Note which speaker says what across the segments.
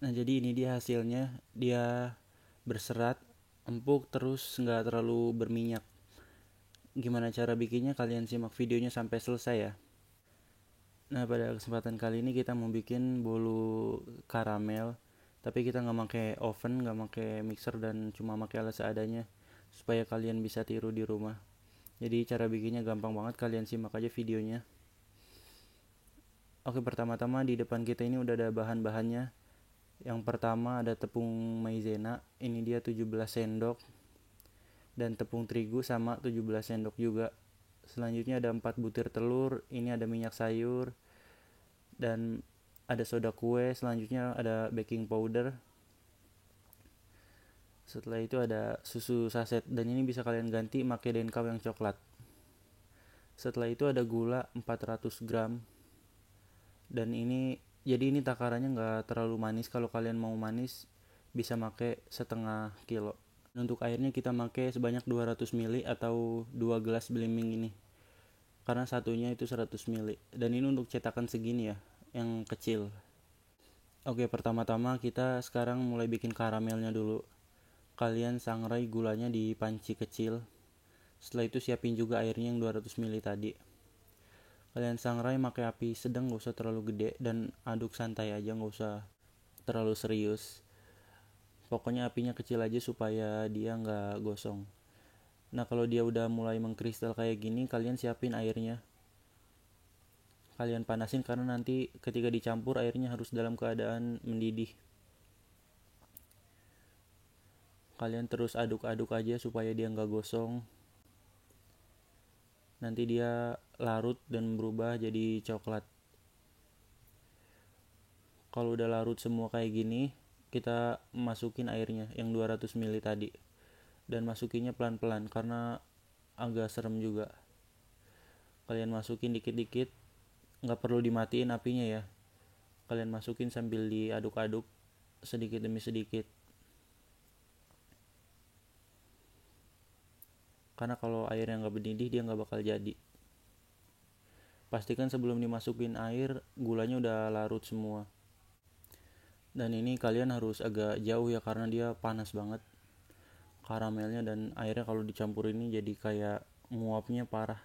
Speaker 1: Nah jadi ini dia hasilnya, dia berserat, empuk, terus nggak terlalu berminyak. Gimana cara bikinnya, kalian simak videonya sampai selesai ya. Nah pada kesempatan kali ini kita mau bikin bolu karamel, tapi kita nggak pakai oven, nggak pakai mixer, dan cuma pakai alat seadanya supaya kalian bisa tiru di rumah. Jadi cara bikinnya gampang banget, kalian simak aja videonya. Oke, pertama-tama di depan kita ini udah ada bahan-bahannya. Yang pertama ada tepung maizena, ini dia 17 sendok, dan tepung terigu sama 17 sendok juga. Selanjutnya ada 4 butir telur, ini ada minyak sayur, dan ada soda kue. Selanjutnya ada baking powder. Setelah itu ada susu saset, dan ini bisa kalian ganti pakai Denkaw yang coklat. Setelah itu ada gula 400 gram, dan ini takarannya nggak terlalu manis. Kalau kalian mau manis bisa pakai setengah kilo. Untuk airnya kita pakai sebanyak 200 ml atau 2 gelas belimbing ini, karena satunya itu 100 ml, dan ini untuk cetakan segini ya, yang kecil. Oke, pertama-tama kita sekarang mulai bikin karamelnya dulu. Kalian sangrai gulanya di panci kecil. Setelah itu siapin juga airnya yang 200 ml tadi. Kalian sangrai pakai api sedang, gak usah terlalu gede, dan aduk santai aja, gak usah terlalu serius. Pokoknya apinya kecil aja supaya dia nggak gosong. Nah kalau dia udah mulai mengkristal kayak gini, kalian siapin airnya. Kalian panasin karena nanti ketika dicampur airnya harus dalam keadaan mendidih. Kalian terus aduk-aduk aja supaya dia nggak gosong. Nanti dia larut dan berubah jadi coklat. Kalau udah larut semua kayak gini, kita masukin airnya yang 200 ml tadi. Dan masukinnya pelan-pelan karena agak serem juga. Kalian masukin dikit-dikit, nggak perlu dimatiin apinya ya. Kalian masukin sambil diaduk-aduk sedikit demi sedikit. Karena kalau airnya nggak mendidih dia nggak bakal jadi. Pastikan sebelum dimasukin air gulanya udah larut semua. Dan ini kalian harus agak jauh ya karena dia panas banget karamelnya, dan airnya kalau dicampur ini jadi kayak nguapnya parah.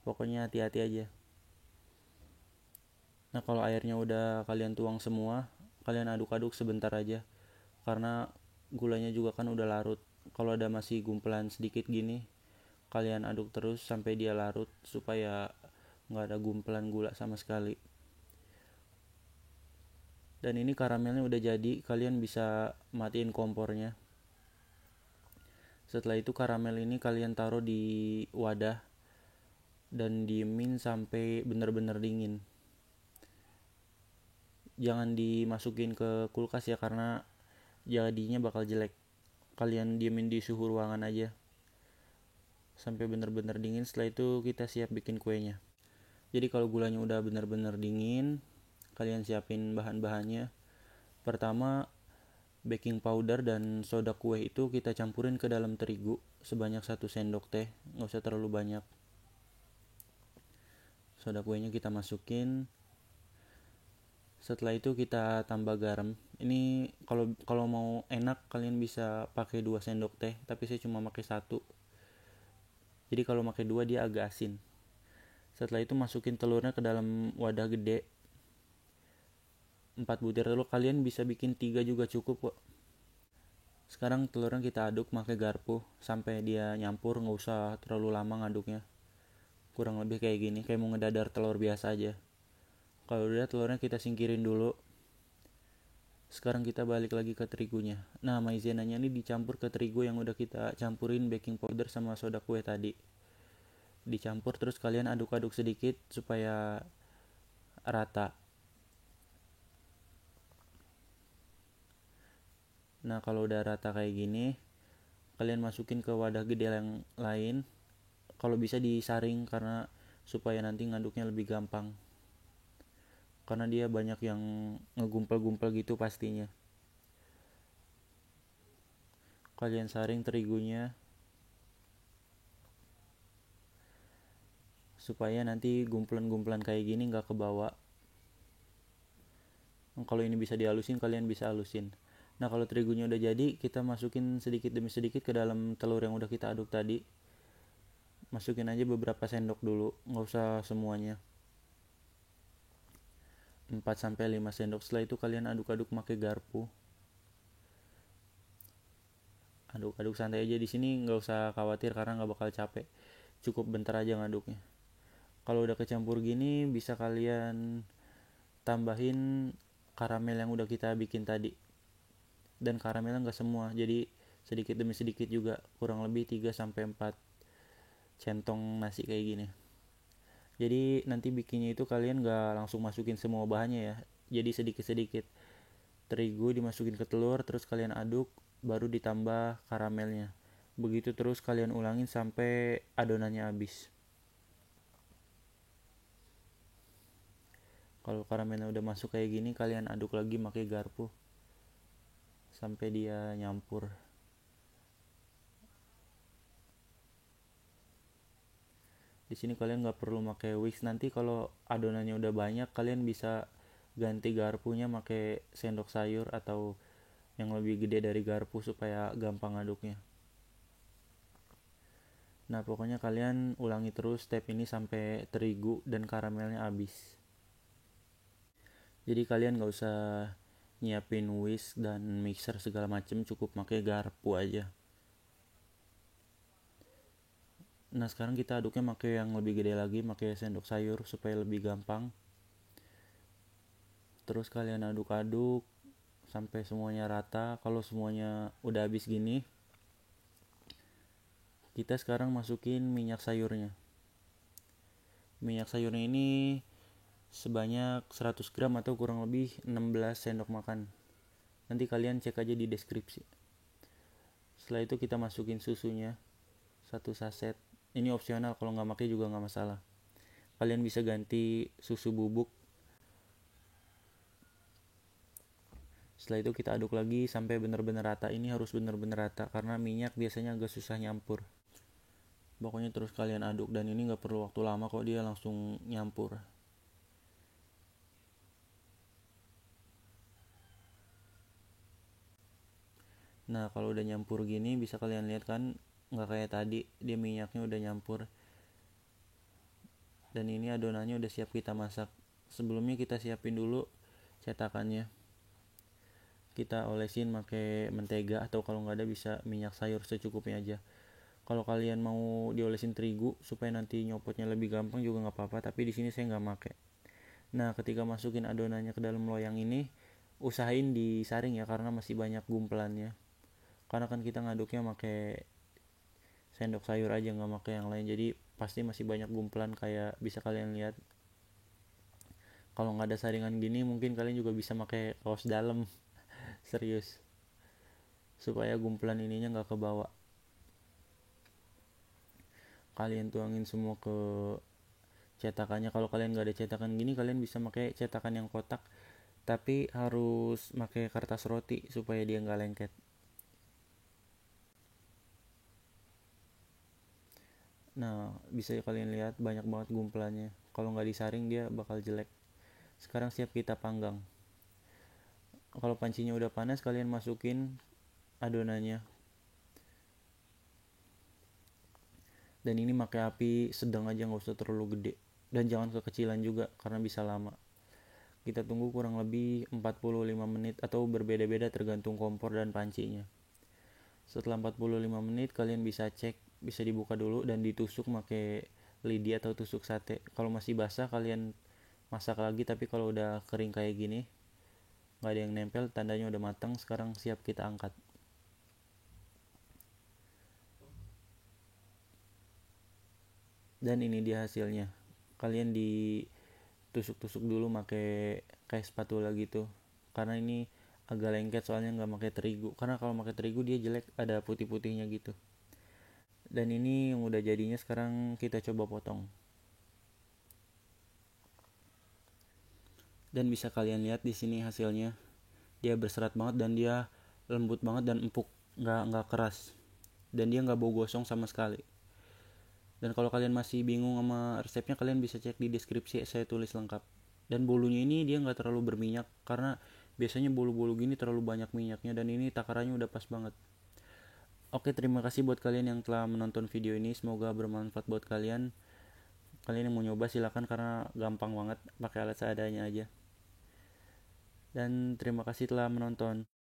Speaker 1: Pokoknya hati-hati aja. Nah kalau airnya udah kalian tuang semua, kalian aduk-aduk sebentar aja karena gulanya juga kan udah larut. Kalau ada masih gumpelan sedikit gini, kalian aduk terus sampai dia larut supaya nggak ada gumpelan gula sama sekali. Dan ini karamelnya udah jadi, kalian bisa matiin kompornya. Setelah itu karamel ini kalian taruh di wadah dan diemin sampai benar-benar dingin. Jangan dimasukin ke kulkas ya karena jadinya bakal jelek. Kalian diemin di suhu ruangan aja sampai benar-benar dingin. Setelah itu kita siap bikin kuenya. Jadi kalau gulanya udah benar-benar dingin, kalian siapin bahan-bahannya. Pertama, baking powder dan soda kue itu kita campurin ke dalam terigu sebanyak 1 sendok teh, nggak usah terlalu banyak. Soda kuenya kita masukin. Setelah itu kita tambah garam. Ini kalau mau enak kalian bisa pakai 2 sendok teh, tapi saya cuma pakai 1. Jadi kalau pakai 2 dia agak asin. Setelah itu masukin telurnya ke dalam wadah gede. 4 butir telur, kalian bisa bikin 3 juga cukup kok. Sekarang telurnya kita aduk pakai garpu sampai dia nyampur, nggak usah terlalu lama ngaduknya. Kurang lebih kayak gini, kayak mau ngedadar telur biasa aja. Kalau udah telurnya kita singkirin dulu. Sekarang kita balik lagi ke terigunya. Nah maizenanya ini dicampur ke terigu yang udah kita campurin baking powder sama soda kue tadi. Dicampur terus kalian aduk-aduk sedikit supaya rata. Nah kalau udah rata kayak gini, kalian masukin ke wadah gede yang lain. Kalau bisa disaring karena supaya nanti ngaduknya lebih gampang. Karena dia banyak yang ngegumpal-gumpal gitu pastinya. Kalian saring terigunya supaya nanti gumpulan-gumpulan kayak gini nggak kebawa. Kalau ini bisa dihalusin, kalian bisa halusin. Nah, kalau terigunya udah jadi, kita masukin sedikit demi sedikit ke dalam telur yang udah kita aduk tadi. Masukin aja beberapa sendok dulu, nggak usah semuanya. 4-5 sendok. Setelah itu kalian aduk-aduk pakai garpu. Aduk-aduk santai aja di sini, nggak usah khawatir karena nggak bakal capek. Cukup bentar aja ngaduknya. Kalau udah kecampur gini, bisa kalian tambahin karamel yang udah kita bikin tadi. Dan karamelnya nggak semua, jadi sedikit demi sedikit juga, kurang lebih 3-4 centong nasi kayak gini. Jadi nanti bikinnya itu kalian nggak langsung masukin semua bahannya ya, jadi sedikit-sedikit. Terigu dimasukin ke telur, terus kalian aduk, baru ditambah karamelnya. Begitu terus kalian ulangin sampai adonannya habis. Kalau karamelnya udah masuk kayak gini, kalian aduk lagi pakai garpu sampai dia nyampur. Di sini kalian nggak perlu pakai whisk. Nanti kalau adonannya udah banyak, kalian bisa ganti garpunya pakai sendok sayur atau yang lebih gede dari garpu supaya gampang aduknya. Nah, pokoknya kalian ulangi terus step ini sampai terigu dan karamelnya habis. Jadi kalian nggak usah nyiapin whisk dan mixer segala macem, cukup pakai garpu aja. Nah, sekarang kita aduknya pakai yang lebih gede lagi, pakai sendok sayur supaya lebih gampang. Terus kalian aduk-aduk sampai semuanya rata. Kalau semuanya udah habis gini, kita sekarang masukin minyak sayurnya. Minyak sayurnya ini sebanyak 100 gram atau kurang lebih 16 sendok makan. Nanti kalian cek aja di deskripsi. Setelah itu kita masukin susunya 1 saset. Ini opsional, kalau nggak pakai juga nggak masalah. Kalian bisa ganti susu bubuk. Setelah itu kita aduk lagi sampai benar-benar rata. Ini harus benar-benar rata karena minyak biasanya agak susah nyampur. Pokoknya terus kalian aduk, dan ini nggak perlu waktu lama kok, dia langsung nyampur. Nah, kalau udah nyampur gini bisa kalian lihat kan, nggak kayak tadi, dia minyaknya udah nyampur. Dan ini adonannya udah siap kita masak. Sebelumnya kita siapin dulu cetakannya. Kita olesin pakai mentega atau kalau nggak ada bisa minyak sayur secukupnya aja. Kalau kalian mau diolesin terigu supaya nanti nyopotnya lebih gampang juga nggak apa-apa, tapi di sini saya nggak make. Nah, ketika masukin adonannya ke dalam loyang ini, usahain disaring ya karena masih banyak gumpelannya. Karena kan kita ngaduknya pakai sendok sayur aja, nggak pakai yang lain, jadi pasti masih banyak gumpelan kayak bisa kalian lihat. Kalau nggak ada saringan gini, mungkin kalian juga bisa pakai kaos dalam. Serius, supaya gumpelan ininya nggak kebawa. Kalian tuangin semua ke cetakannya. Kalau kalian nggak ada cetakan gini, kalian bisa pakai cetakan yang kotak, tapi harus pakai kertas roti supaya dia nggak lengket. Nah, bisa kalian lihat banyak banget gumpelannya. Kalau nggak disaring dia bakal jelek. Sekarang siap kita panggang. Kalau pancinya udah panas, kalian masukin adonannya. Dan ini pakai api sedang aja, nggak usah terlalu gede. Dan jangan kekecilan juga karena bisa lama. Kita tunggu kurang lebih 45 menit atau berbeda-beda tergantung kompor dan pancinya. Setelah 45 menit kalian bisa cek, bisa dibuka dulu dan ditusuk pakai lidi atau tusuk sate. Kalau masih basah kalian masak lagi, tapi kalau udah kering kayak gini nggak ada yang nempel, tandanya udah matang. Sekarang siap kita angkat. Dan ini dia hasilnya. Kalian ditusuk-tusuk dulu pakai kayak spatula gitu, karena ini agak lengket soalnya nggak pakai terigu. Karena kalau pakai terigu dia jelek, ada putih-putihnya gitu. Dan ini yang udah jadinya, sekarang kita coba potong. Dan bisa kalian lihat di sini hasilnya. Dia berserat banget dan dia lembut banget dan empuk, nggak keras. Dan dia nggak bau gosong sama sekali. Dan kalau kalian masih bingung sama resepnya, kalian bisa cek di deskripsi, saya tulis lengkap. Dan bolunya ini dia nggak terlalu berminyak, karena biasanya bolu-bolu gini terlalu banyak minyaknya, dan ini takarannya udah pas banget. Oke, terima kasih buat kalian yang telah menonton video ini, semoga bermanfaat buat kalian. Kalian yang mau nyoba silakan, karena gampang banget, pakai alat seadanya aja. Dan terima kasih telah menonton.